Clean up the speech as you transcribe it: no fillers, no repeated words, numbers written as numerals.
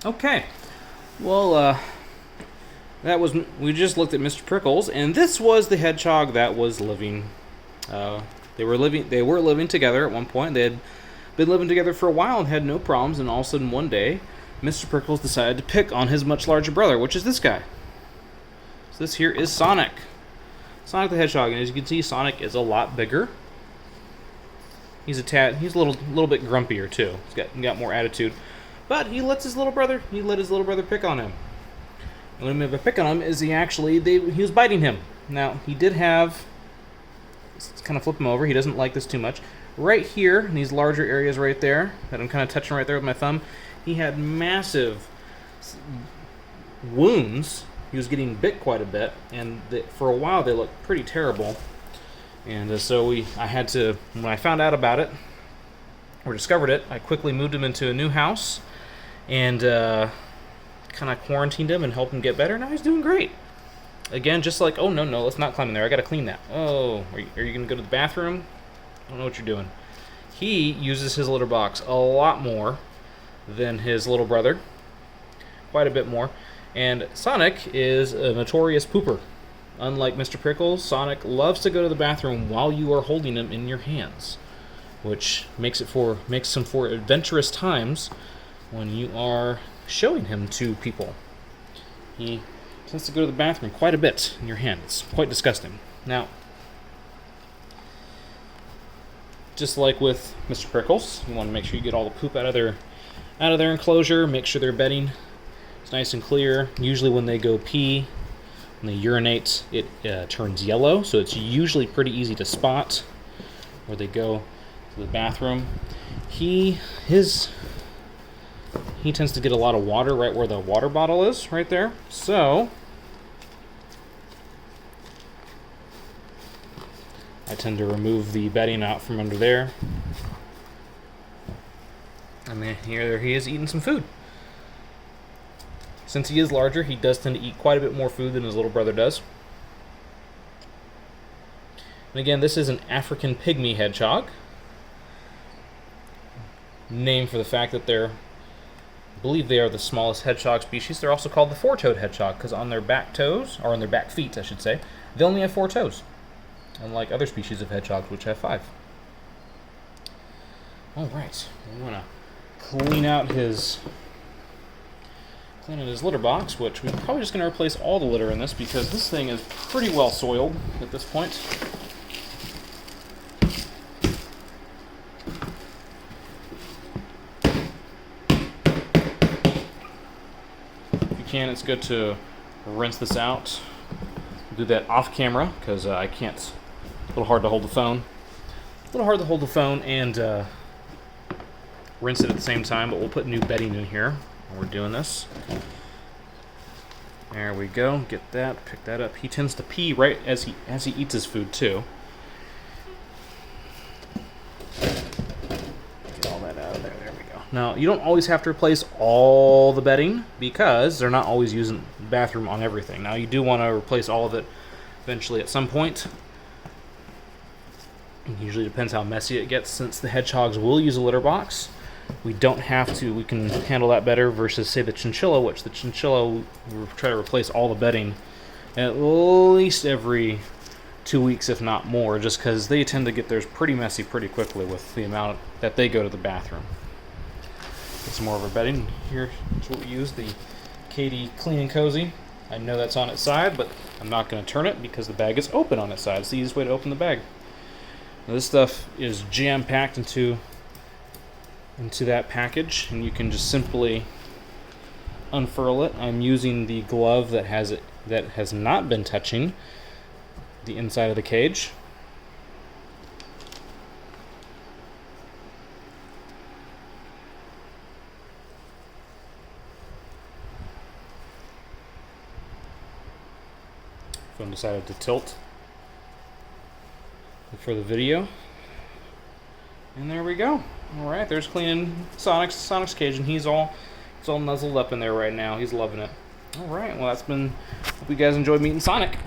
Okay, well, we just looked at Mr. Prickles, and this was the hedgehog that was living. They were living together at one point. They had been living together for a while and had no problems. And all of a sudden, one day, Mr. Prickles decided to pick on his much larger brother, which is this guy. So this here is Sonic, Sonic the Hedgehog, and as you can see, Sonic is a lot bigger. He's a little bit grumpier too. He's got more attitude, but he let his little brother pick on him. And what I mean by pick on him is he was biting him. Now, he did have, let's kind of flip him over, he doesn't like this too much. Right here, in these larger areas right there, that I'm kind of touching right there with my thumb, he had massive wounds. He was getting bit quite a bit, and for a while they looked pretty terrible. And so I had to, when I found out about it, or discovered it, I quickly moved him into a new house, and kind of quarantined him and helped him get better. Now he's doing great. Again, just like, oh, no, let's not climb in there. I got to clean that. Oh, are you going to go to the bathroom? I don't know what you're doing. He uses his litter box a lot more than his little brother. Quite a bit more. And Sonic is a notorious pooper. Unlike Mr. Prickles, Sonic loves to go to the bathroom while you are holding him in your hands, which makes him for adventurous times when you are showing him to people. He tends to go to the bathroom quite a bit in your hand. It's quite disgusting. Now, just like with Mr. Prickles, you want to make sure you get all the poop out of their enclosure. Make sure their bedding is nice and clear. Usually when they go pee, when they urinate, it turns yellow, so it's usually pretty easy to spot where they go to the bathroom. He tends to get a lot of water right where the water bottle is, right there. So I tend to remove the bedding out from under there. And then here he is eating some food. Since he is larger, he does tend to eat quite a bit more food than his little brother does. And again, this is an African Pygmy Hedgehog, named for the fact that I believe they are the smallest hedgehog species. They're also called the four-toed hedgehog because on their back toes, or on their back feet, I should say, they only have 4 toes, unlike other species of hedgehogs, which have 5. All right, we want to clean out his litter box, which we're probably just going to replace all the litter in this because this thing is pretty well soiled at this point. If you can, it's good to rinse this out. Do that off camera because I can't. A little hard to hold the phone and rinse it at the same time, but we'll put new bedding in here when we're doing this. There we go. Get that. Pick that up. He tends to pee right as he eats his food too. Get all that out of there. There we go. Now, you don't always have to replace all the bedding because they're not always using the bathroom on everything. Now, you do want to replace all of it eventually at some point. It usually depends how messy it gets. Since the hedgehogs will use a litter box, we don't have to. We can handle that better versus, say, the chinchilla, which the chinchilla will try to replace all the bedding at least every 2 weeks, if not more, just because they tend to get theirs pretty messy pretty quickly with the amount that they go to the bathroom. Get some more of our bedding. Here's what we use, the Katie Clean and Cozy. I know that's on its side, but I'm not going to turn it because the bag is open on its side. It's the easiest way to open the bag. Now, this stuff is jam-packed into that package, and you can just simply unfurl it. I'm using the glove that has not been touching the inside of the cage. Phone decided to tilt for the video. And there we go. Alright, there's cleaning Sonic's cage, and he's all nuzzled up in there right now. He's loving it. Alright, well, hope you guys enjoyed meeting Sonic.